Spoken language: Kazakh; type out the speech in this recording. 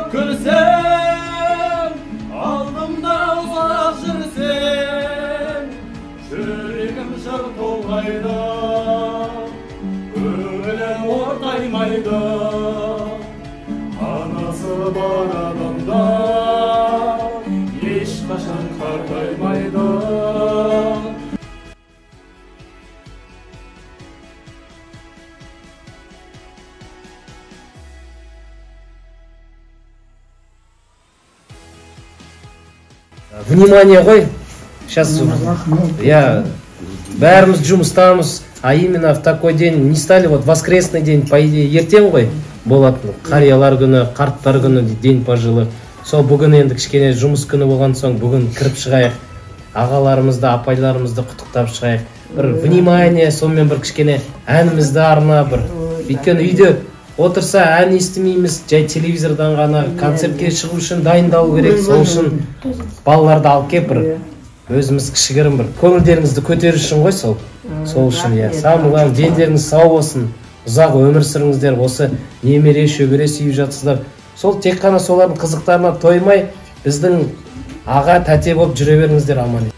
Çok gülsem, aldımda uzak жүрсем, жүрегім жыр толғайды, көңілім ортаймайды. Анасы бар адамда ешқашан қартаймайды. Внимание ғой, сейчас я бәріміз жұмыстамыз, а именно в такой день не стали, вот воскресный день, по идее, ертең ғой болатын, қариялар күні, қарттар күні, день пожилых. Сол бүгін енді кішкене жұмыс күні болған соң, бүгін кіріп шығайық, ағаларымызды, апайларымызды құттықтап шығайық. Бір внимание, сонымен бір кішкене әнімізді арна бір. Өйткені үйде отырса ән естімейміз, жай телевизордан ғана концертке шығу үшін дайындалу керек. Сол үшін балаларды алып кеп бір өзіміз кішігірім бір көңілдеріңізді көтеру үшін ғой сол. Сол үшін я. Самое главное, дендеріңіз сау болсын, ұзақ өмір сүріңіздер, осы немере шөбере сүйіп жатсыздар. Сол тек қана солардың қызықтарына тоймай, біздің аға тәте болып жүре беріңіздер, аман.